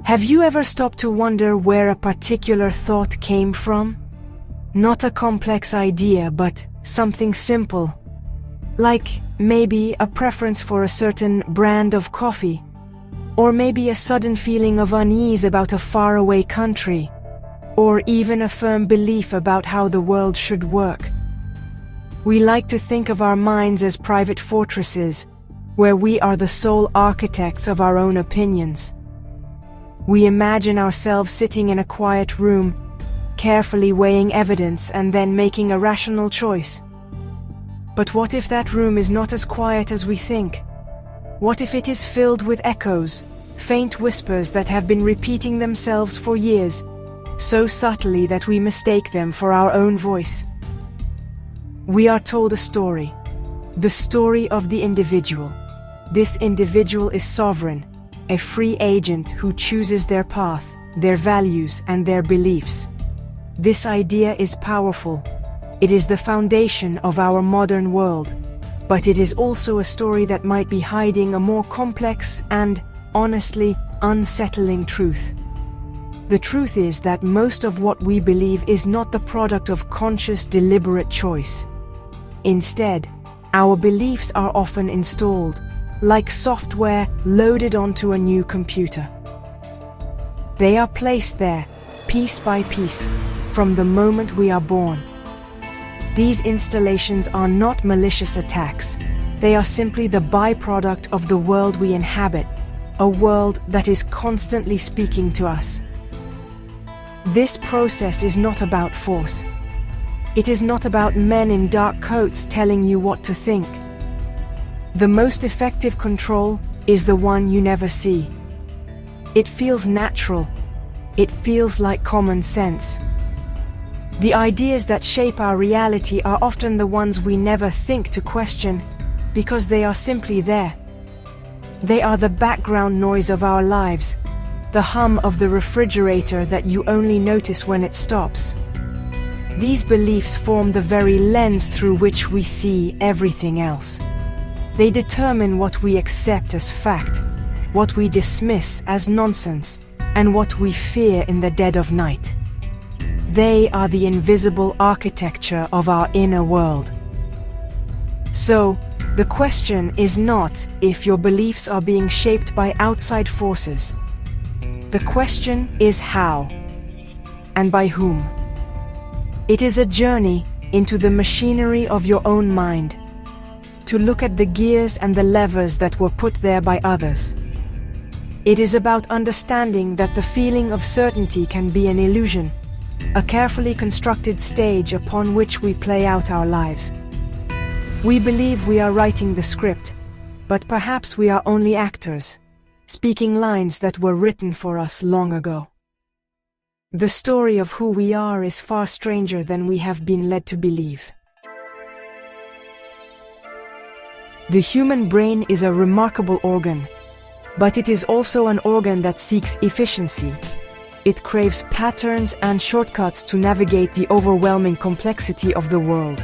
Have you ever stopped to wonder where a particular thought came from? Not a complex idea, but something simple. Like maybe a preference for a certain brand of coffee, or maybe a sudden feeling of unease about a faraway country, or even a firm belief about how the world should work. We like to think of our minds as private fortresses, where we are the sole architects of our own opinions. We imagine ourselves sitting in a quiet room, carefully weighing evidence and then making a rational choice. But what if that room is not as quiet as we think? What if it is filled with echoes, faint whispers that have been repeating themselves for years, so subtly that we mistake them for our own voice? We are told a story, the story of the individual. This individual is sovereign, a free agent who chooses their path, their values, and their beliefs. This idea is powerful. It is the foundation of our modern world, but it is also a story that might be hiding a more complex and, honestly, unsettling truth. The truth is that most of what we believe is not the product of conscious, deliberate choice. Instead, our beliefs are often installed, like software loaded onto a new computer. They are placed there, piece by piece, from the moment we are born. These installations are not malicious attacks. They are simply the byproduct of the world we inhabit, a world that is constantly speaking to us. This process is not about force. It is not about men in dark coats telling you what to think. The most effective control is the one you never see. It feels natural. It feels like common sense. The ideas that shape our reality are often the ones we never think to question, because they are simply there. They are the background noise of our lives, the hum of the refrigerator that you only notice when it stops. These beliefs form the very lens through which we see everything else. They determine what we accept as fact, what we dismiss as nonsense, and what we fear in the dead of night. They are the invisible architecture of our inner world. So, the question is not if your beliefs are being shaped by outside forces. The question is how, and by whom. It is a journey into the machinery of your own mind, to look at the gears and the levers that were put there by others. It is about understanding that the feeling of certainty can be an illusion, a carefully constructed stage upon which we play out our lives. We believe we are writing the script, but perhaps we are only actors, speaking lines that were written for us long ago. The story of who we are is far stranger than we have been led to believe. The human brain is a remarkable organ, but it is also an organ that seeks efficiency. It craves patterns and shortcuts to navigate the overwhelming complexity of the world.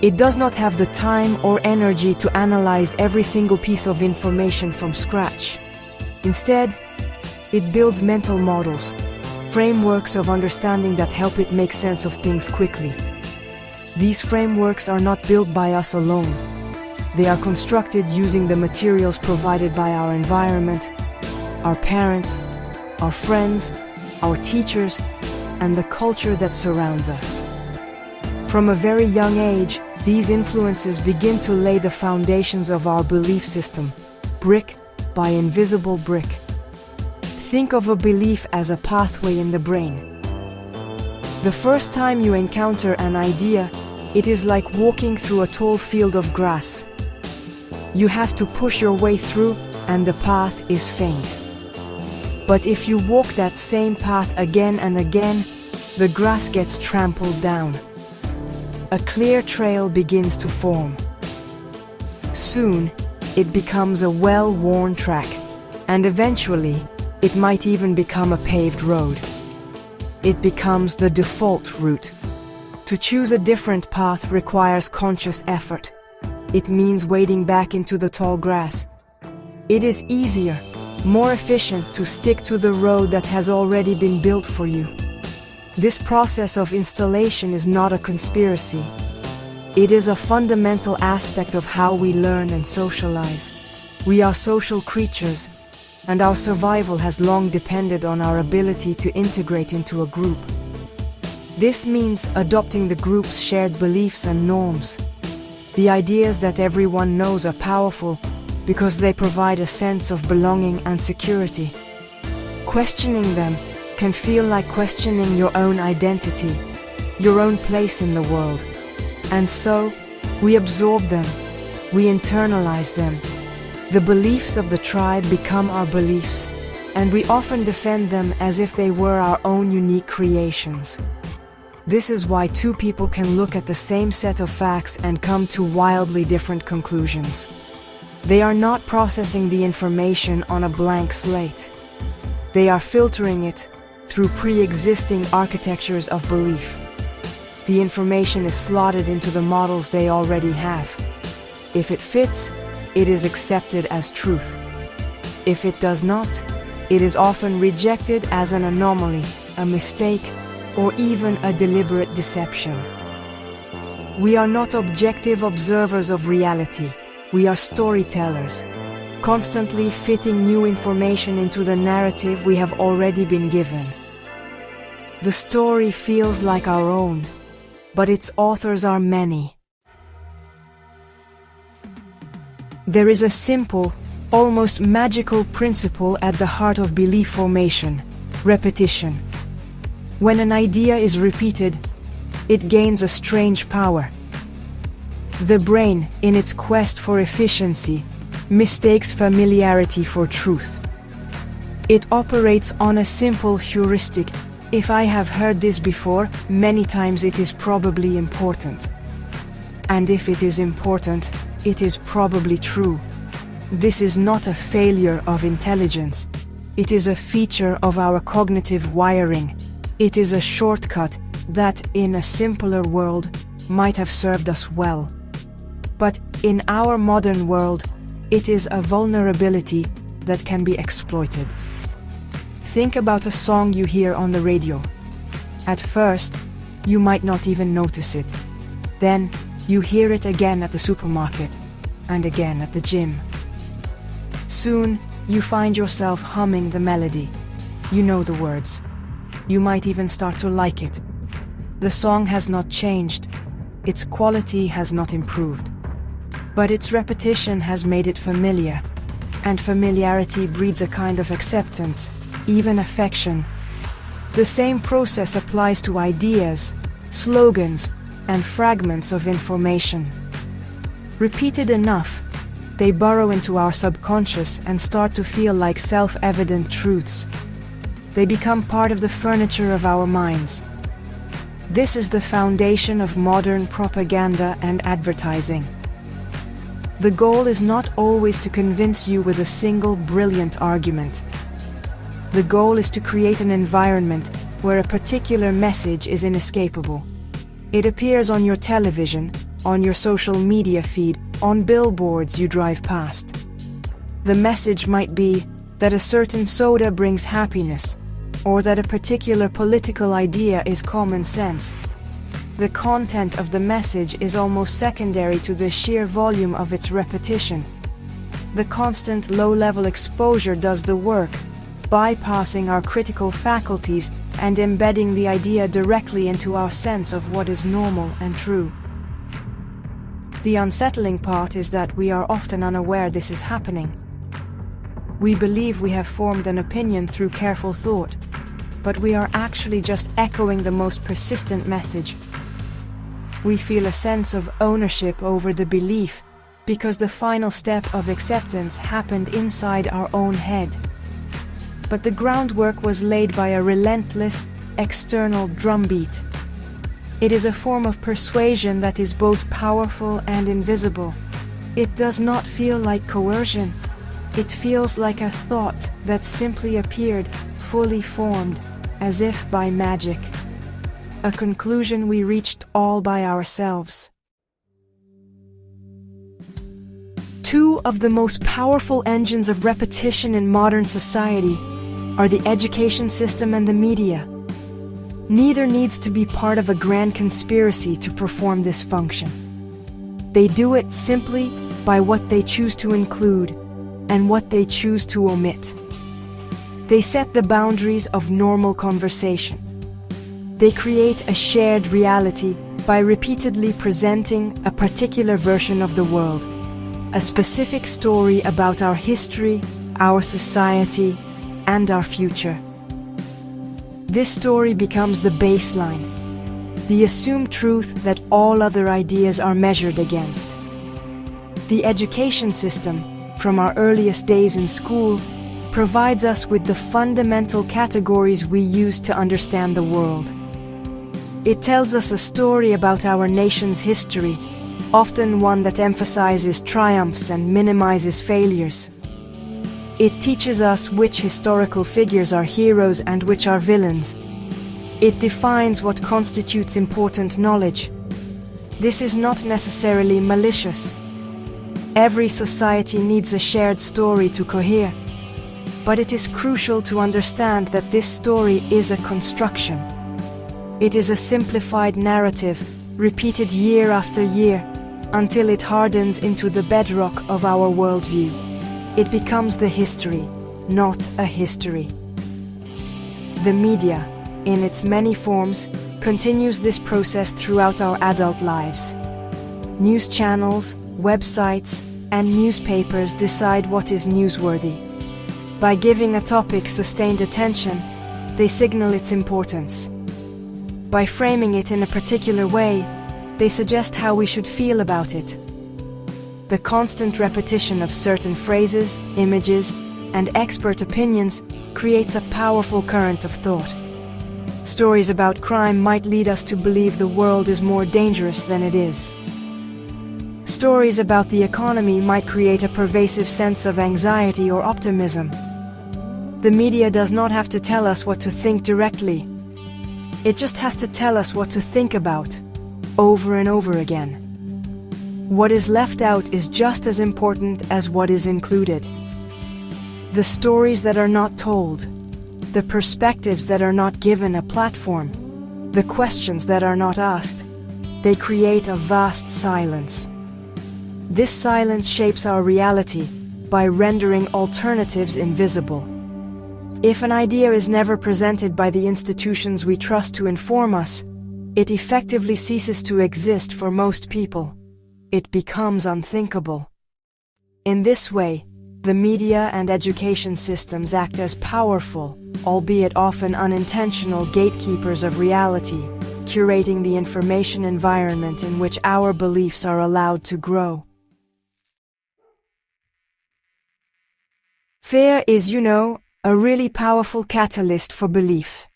It does not have the time or energy to analyze every single piece of information from scratch. Instead, it builds mental models, frameworks of understanding that help it make sense of things quickly. These frameworks are not built by us alone. They are constructed using the materials provided by our environment, our parents, our friends, our teachers, and the culture that surrounds us. From a very young age, these influences begin to lay the foundations of our belief system, brick by invisible brick. Think of a belief as a pathway in the brain. The first time you encounter an idea, it is like walking through a tall field of grass. You have to push your way through, and the path is faint. But if you walk that same path again and again, the grass gets trampled down. A clear trail begins to form. Soon, it becomes a well-worn track, and eventually, it might even become a paved road. It becomes the default route. To choose a different path requires conscious effort. It means wading back into the tall grass. It is easier, more efficient to stick to the road that has already been built for you. This process of installation is not a conspiracy. It is a fundamental aspect of how we learn and socialize. We are social creatures, and our survival has long depended on our ability to integrate into a group. This means adopting the group's shared beliefs and norms. The ideas that everyone knows are powerful because they provide a sense of belonging and security. Questioning them can feel like questioning your own identity, your own place in the world. And so, we absorb them, we internalize them. The beliefs of the tribe become our beliefs, and we often defend them as if they were our own unique creations. This is why two people can look at the same set of facts and come to wildly different conclusions. They are not processing the information on a blank slate. They are filtering it through pre-existing architectures of belief. The information is slotted into the models they already have. If it fits, it is accepted as truth. If it does not, it is often rejected as an anomaly, a mistake, or even a deliberate deception. We are not objective observers of reality. We are storytellers, constantly fitting new information into the narrative we have already been given. The story feels like our own, but its authors are many. There is a simple, almost magical principle at the heart of belief formation: repetition. When an idea is repeated, it gains a strange power. The brain, in its quest for efficiency, mistakes familiarity for truth. It operates on a simple heuristic: if I have heard this before, many times it is probably important. And if it is important, it is probably true. This is not a failure of intelligence. It is a feature of our cognitive wiring. It is a shortcut that, in a simpler world, might have served us well. But in our modern world, it is a vulnerability that can be exploited. Think about a song you hear on the radio. At first, you might not even notice it. Then, you hear it again at the supermarket, and again at the gym. Soon, you find yourself humming the melody. You know the words. You might even start to like it. The song has not changed. Its quality has not improved. But its repetition has made it familiar, and familiarity breeds a kind of acceptance, even affection. The same process applies to ideas, slogans, and fragments of information. Repeated enough, they burrow into our subconscious and start to feel like self-evident truths. They become part of the furniture of our minds. This is the foundation of modern propaganda and advertising. The goal is not always to convince you with a single brilliant argument. The goal is to create an environment where a particular message is inescapable. It appears on your television, on your social media feed, on billboards you drive past. The message might be that a certain soda brings happiness, or that a particular political idea is common sense. The content of the message is almost secondary to the sheer volume of its repetition. The constant low-level exposure does the work, bypassing our critical faculties and embedding the idea directly into our sense of what is normal and true. The unsettling part is that we are often unaware this is happening. We believe we have formed an opinion through careful thought, but we are actually just echoing the most persistent message. We feel a sense of ownership over the belief because the final step of acceptance happened inside our own head. But the groundwork was laid by a relentless, external drumbeat. It is a form of persuasion that is both powerful and invisible. It does not feel like coercion. It feels like a thought that simply appeared, fully formed, as if by magic. A conclusion we reached all by ourselves. Two of the most powerful engines of repetition in modern society are the education system and the media. Neither needs to be part of a grand conspiracy to perform this function. They do it simply by what they choose to include and what they choose to omit. They set the boundaries of normal conversation. They create a shared reality by repeatedly presenting a particular version of the world, a specific story about our history, our society, and our future. This story becomes the baseline, the assumed truth that all other ideas are measured against. The education system, from our earliest days in school, provides us with the fundamental categories we use to understand the world. It tells us a story about our nation's history, often one that emphasizes triumphs and minimizes failures. It teaches us which historical figures are heroes and which are villains. It defines what constitutes important knowledge. This is not necessarily malicious. Every society needs a shared story to cohere. But it is crucial to understand that this story is a construction. It is a simplified narrative, repeated year after year, until it hardens into the bedrock of our worldview. It becomes the history, not a history. The media, in its many forms, continues this process throughout our adult lives. News channels, websites, and newspapers decide what is newsworthy. By giving a topic sustained attention, they signal its importance. By framing it in a particular way, they suggest how we should feel about it. The constant repetition of certain phrases, images, and expert opinions creates a powerful current of thought. Stories about crime might lead us to believe the world is more dangerous than it is. Stories about the economy might create a pervasive sense of anxiety or optimism. The media does not have to tell us what to think directly. It just has to tell us what to think about, over and over again. What is left out is just as important as what is included. The stories that are not told, the perspectives that are not given a platform, the questions that are not asked, they create a vast silence. This silence shapes our reality by rendering alternatives invisible. If an idea is never presented by the institutions we trust to inform us, it effectively ceases to exist for most people. It becomes unthinkable. In this way, the media and education systems act as powerful, albeit often unintentional, gatekeepers of reality, curating the information environment in which our beliefs are allowed to grow. Fear is, a really powerful catalyst for belief.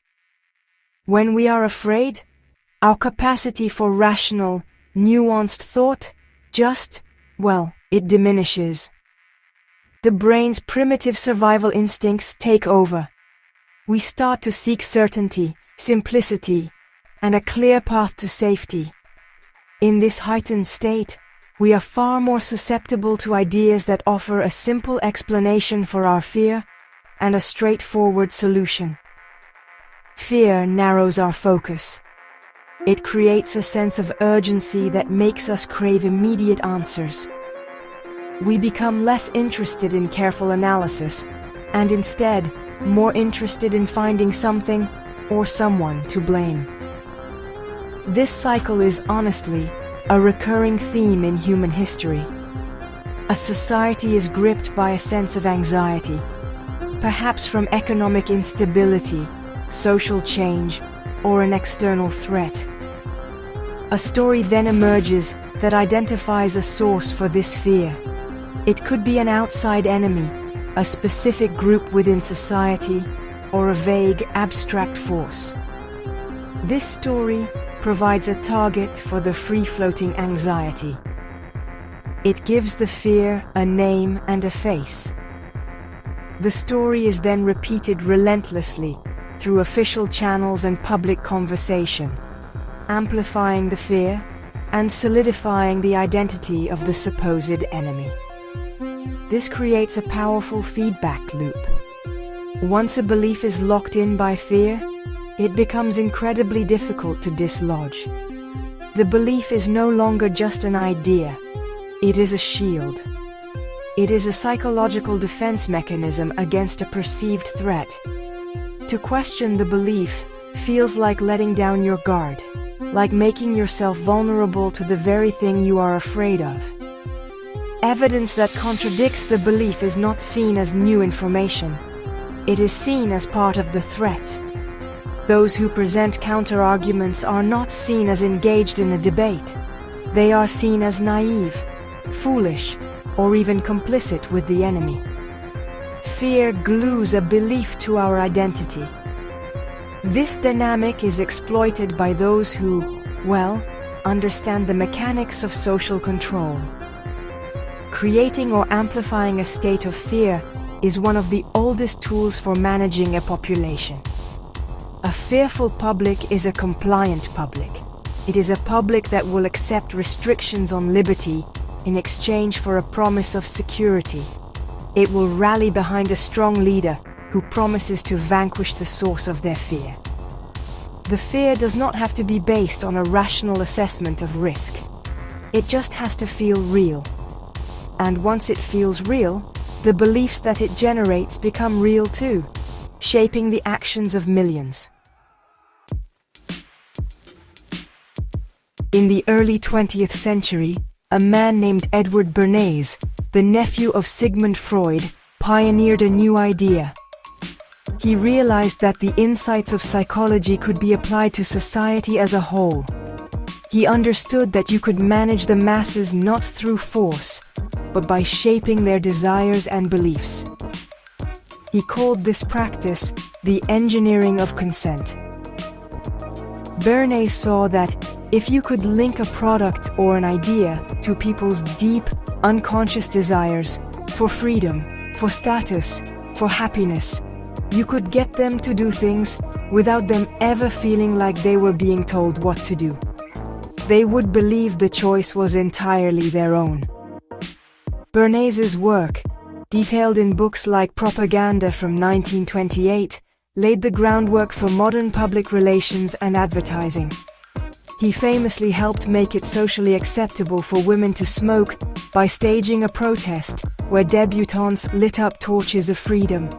When we are afraid, our capacity for rational, nuanced thought it diminishes. The brain's primitive survival instincts take over. We start to seek certainty, simplicity, and a clear path to safety. In this heightened state, we are far more susceptible to ideas that offer a simple explanation for our fear and a straightforward solution. Fear narrows our focus. It creates a sense of urgency that makes us crave immediate answers. We become less interested in careful analysis, and instead, more interested in finding something or someone to blame. This cycle is honestly a recurring theme in human history. A society is gripped by a sense of anxiety, perhaps from economic instability, social change, or an external threat. A story then emerges that identifies a source for this fear. It could be an outside enemy, a specific group within society, or a vague, abstract force. This story provides a target for the free-floating anxiety. It gives the fear a name and a face. The story is then repeated relentlessly through official channels and public conversation, amplifying the fear and solidifying the identity of the supposed enemy. This creates a powerful feedback loop. Once a belief is locked in by fear, it becomes incredibly difficult to dislodge. The belief is no longer just an idea, it is a shield. It is a psychological defense mechanism against a perceived threat. To question the belief feels like letting down your guard, like making yourself vulnerable to the very thing you are afraid of. Evidence that contradicts the belief is not seen as new information. It is seen as part of the threat. Those who present counter-arguments are not seen as engaged in a debate. They are seen as naive, foolish, or even complicit with the enemy. Fear glues a belief to our identity. This dynamic is exploited by those who, well, understand the mechanics of social control. Creating or amplifying a state of fear is one of the oldest tools for managing a population. A fearful public is a compliant public. It is a public that will accept restrictions on liberty in exchange for a promise of security. It will rally behind a strong leader who promises to vanquish the source of their fear. The fear does not have to be based on a rational assessment of risk. It just has to feel real. And once it feels real, the beliefs that it generates become real too, shaping the actions of millions. In the early 20th century, a man named Edward Bernays, the nephew of Sigmund Freud, pioneered a new idea. He realized that the insights of psychology could be applied to society as a whole. He understood that you could manage the masses not through force, but by shaping their desires and beliefs. He called this practice the engineering of consent. Bernays saw that if you could link a product or an idea to people's deep, unconscious desires for freedom, for status, for happiness, you could get them to do things without them ever feeling like they were being told what to do. They would believe the choice was entirely their own. Bernays' work, detailed in books like Propaganda from 1928, laid the groundwork for modern public relations and advertising. He famously helped make it socially acceptable for women to smoke by staging a protest where debutantes lit up torches of freedom.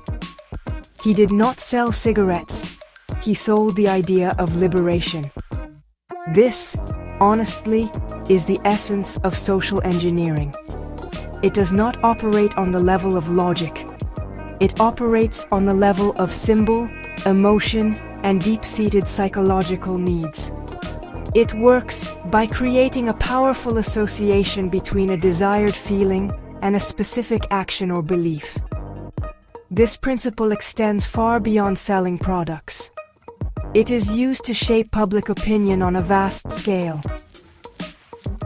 He did not sell cigarettes. He sold the idea of liberation. This, honestly, is the essence of social engineering. It does not operate on the level of logic. It operates on the level of symbol, emotion, and deep-seated psychological needs. It works by creating a powerful association between a desired feeling and a specific action or belief. This principle extends far beyond selling products. It is used to shape public opinion on a vast scale.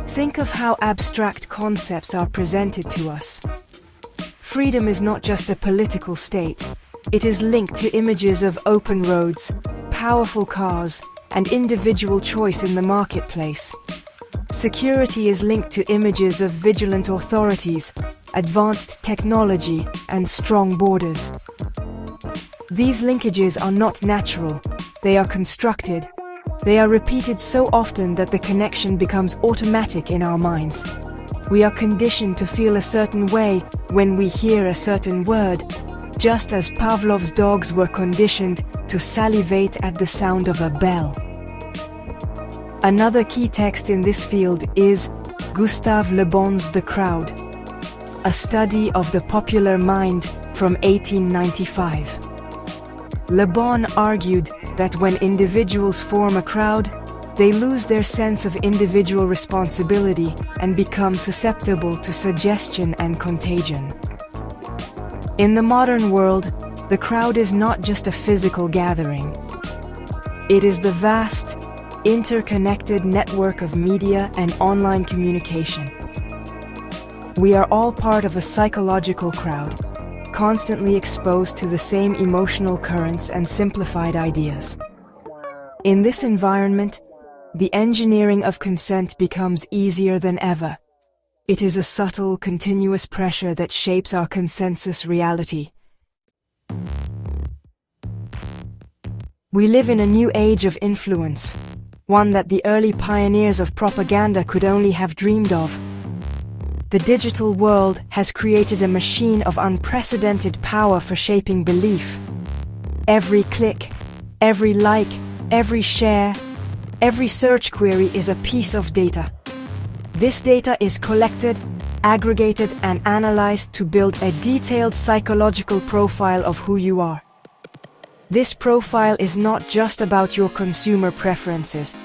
Think of how abstract concepts are presented to us. Freedom is not just a political state. It is linked to images of open roads, powerful cars, and individual choice in the marketplace. Security is linked to images of vigilant authorities, advanced technology, and strong borders. These linkages are not natural. They are constructed. They are repeated so often that the connection becomes automatic in our minds. We are conditioned to feel a certain way when we hear a certain word, just as Pavlov's dogs were conditioned to salivate at the sound of a bell. Another key text in this field is Gustave Le Bon's The Crowd, a study of the popular mind from 1895. Le Bon argued that when individuals form a crowd, they lose their sense of individual responsibility and become susceptible to suggestion and contagion. In the modern world, the crowd is not just a physical gathering. It is the vast, interconnected network of media and online communication. We are all part of a psychological crowd, constantly exposed to the same emotional currents and simplified ideas. In this environment, the engineering of consent becomes easier than ever. It is a subtle, continuous pressure that shapes our consensus reality. We live in a new age of influence, one that the early pioneers of propaganda could only have dreamed of. The digital world has created a machine of unprecedented power for shaping belief. Every click, every like, every share, every search query is a piece of data. This data is collected, aggregated, and analyzed to build a detailed psychological profile of who you are. This profile is not just about your consumer preferences.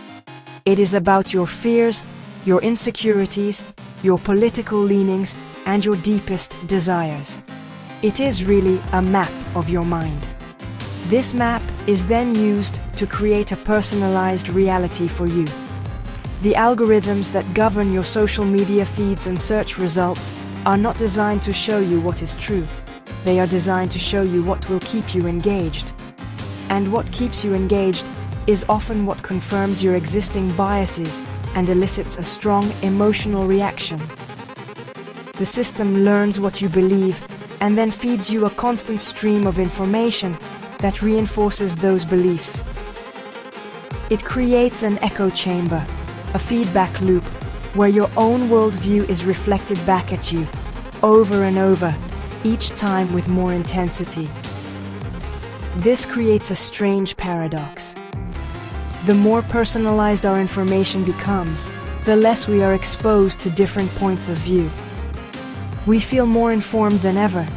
It is about your fears, your insecurities, your political leanings, and your deepest desires. It is really a map of your mind. This map is then used to create a personalized reality for you. The algorithms that govern your social media feeds and search results are not designed to show you what is true. They are designed to show you what will keep you engaged. And what keeps you engaged is often what confirms your existing biases and elicits a strong emotional reaction. The system learns what you believe and then feeds you a constant stream of information that reinforces those beliefs. It creates an echo chamber, a feedback loop, where your own worldview is reflected back at you, over and over, each time with more intensity. This creates a strange paradox. The more personalized our information becomes, the less we are exposed to different points of view. We feel more informed than ever,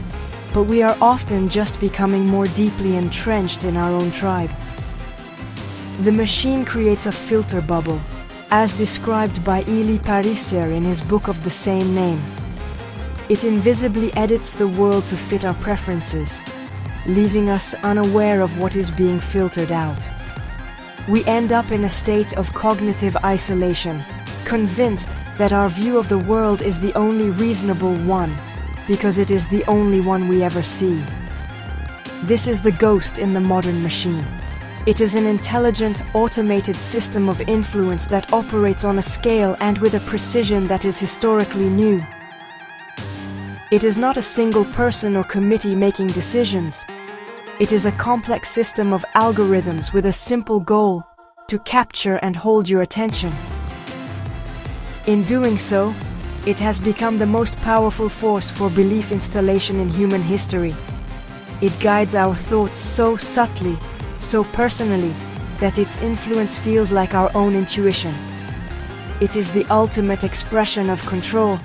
but we are often just becoming more deeply entrenched in our own tribe. The machine creates a filter bubble, as described by Ely Pariser in his book of the same name. It invisibly edits the world to fit our preferences, leaving us unaware of what is being filtered out. We end up in a state of cognitive isolation, convinced that our view of the world is the only reasonable one, because it is the only one we ever see. This is the ghost in the modern machine. It is an intelligent, automated system of influence that operates on a scale and with a precision that is historically new. It is not a single person or committee making decisions. It is a complex system of algorithms with a simple goal: to capture and hold your attention. In doing so, it has become the most powerful force for belief installation in human history. It guides our thoughts so subtly, so personally, that its influence feels like our own intuition. It is the ultimate expression of control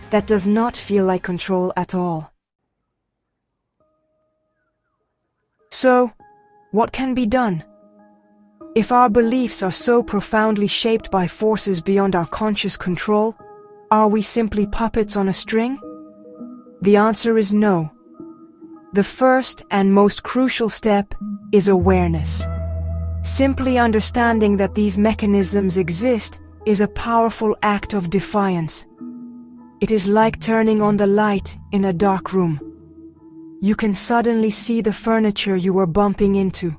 that does not feel like control at all. So, what can be done? If our beliefs are so profoundly shaped by forces beyond our conscious control, are we simply puppets on a string? The answer is no. The first and most crucial step is awareness. Simply understanding that these mechanisms exist is a powerful act of defiance. It is like turning on the light in a dark room. You can suddenly see the furniture you were bumping into.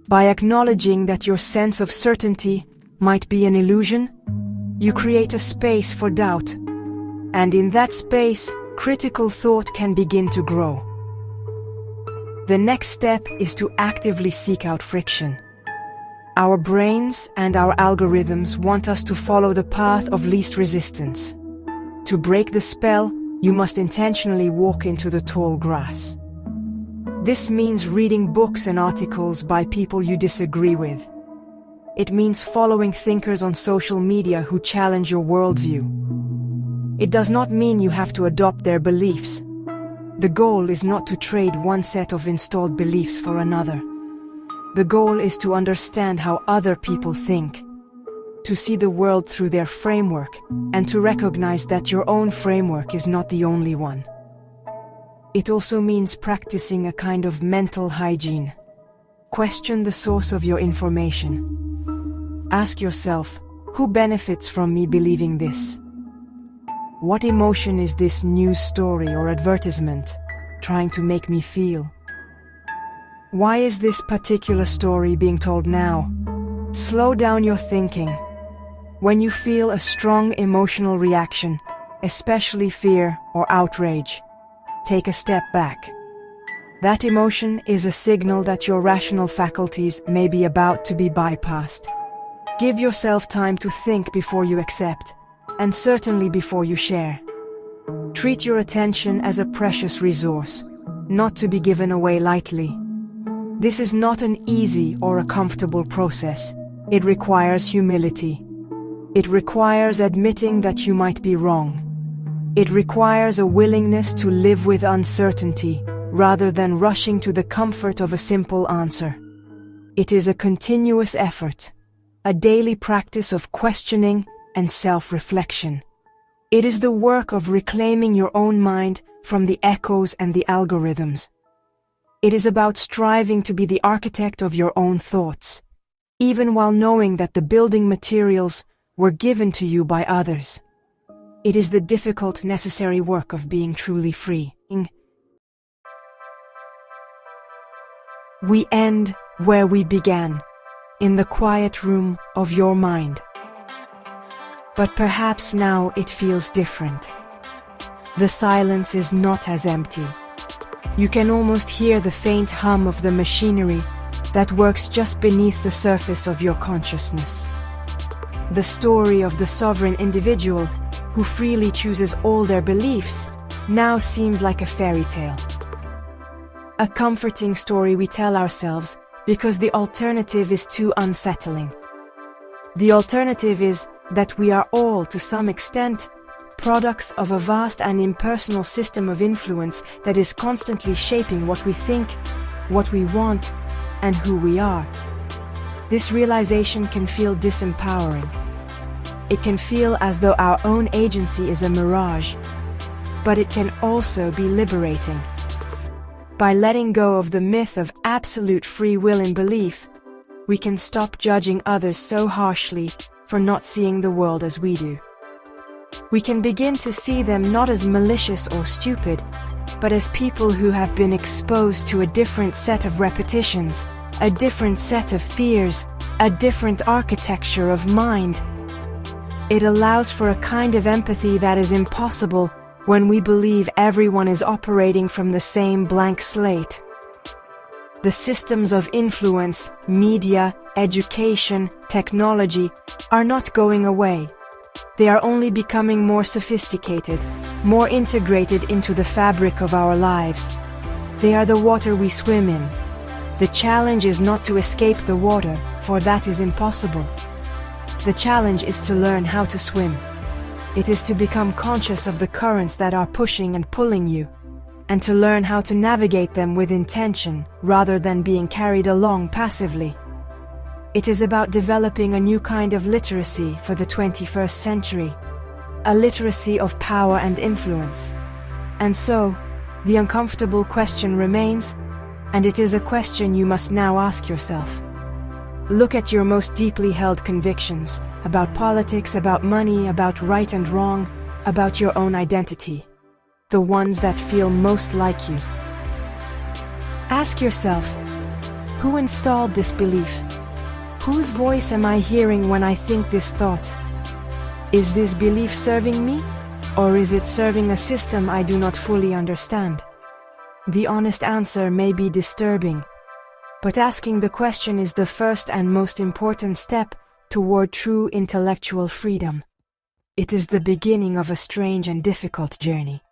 By acknowledging that your sense of certainty might be an illusion, you create a space for doubt. And in that space, critical thought can begin to grow. The next step is to actively seek out friction. Our brains and our algorithms want us to follow the path of least resistance. To break the spell, you must intentionally walk into the tall grass. This means reading books and articles by people you disagree with. It means following thinkers on social media who challenge your worldview. It does not mean you have to adopt their beliefs. The goal is not to trade one set of installed beliefs for another. The goal is to understand how other people think, to see the world through their framework, and to recognize that your own framework is not the only one. It also means practicing a kind of mental hygiene. Question the source of your information. Ask yourself, who benefits from me believing this? What emotion is this news story or advertisement trying to make me feel? Why is this particular story being told now? Slow down your thinking. When you feel a strong emotional reaction, especially fear or outrage, take a step back. That emotion is a signal that your rational faculties may be about to be bypassed. Give yourself time to think before you accept, and certainly before you share. Treat your attention as a precious resource, not to be given away lightly. This is not an easy or a comfortable process. It requires humility. It requires admitting that you might be wrong. It requires a willingness to live with uncertainty, rather than rushing to the comfort of a simple answer. It is a continuous effort, a daily practice of questioning and self-reflection. It is the work of reclaiming your own mind from the echoes and the algorithms. It is about striving to be the architect of your own thoughts, even while knowing that the building materials were given to you by others. It is the difficult, necessary work of being truly free. We end where we began, in the quiet room of your mind. But perhaps now it feels different. The silence is not as empty. You can almost hear the faint hum of the machinery that works just beneath the surface of your consciousness. The story of the sovereign individual who freely chooses all their beliefs now seems like a fairy tale. A comforting story we tell ourselves because the alternative is too unsettling. The alternative is that we are all, to some extent, products of a vast and impersonal system of influence that is constantly shaping what we think, what we want, and who we are. This realization can feel disempowering. It can feel as though our own agency is a mirage, but it can also be liberating. By letting go of the myth of absolute free will and belief, we can stop judging others so harshly for not seeing the world as we do. We can begin to see them not as malicious or stupid, but as people who have been exposed to a different set of repetitions, a different set of fears, a different architecture of mind. It allows for a kind of empathy that is impossible when we believe everyone is operating from the same blank slate. The systems of influence, media, education, technology are not going away. They are only becoming more sophisticated, more integrated into the fabric of our lives. They are the water we swim in. The challenge is not to escape the water, for that is impossible. The challenge is to learn how to swim. It is to become conscious of the currents that are pushing and pulling you, and to learn how to navigate them with intention rather than being carried along passively. It is about developing a new kind of literacy for the 21st century, a literacy of power and influence. And so, the uncomfortable question remains, and it is a question you must now ask yourself. Look at your most deeply held convictions about politics, about money, about right and wrong, about your own identity, the ones that feel most like you. Ask yourself, who installed this belief? Whose voice am I hearing when I think this thought? Is this belief serving me, or is it serving a system I do not fully understand? The honest answer may be disturbing, but asking the question is the first and most important step toward true intellectual freedom. It is the beginning of a strange and difficult journey.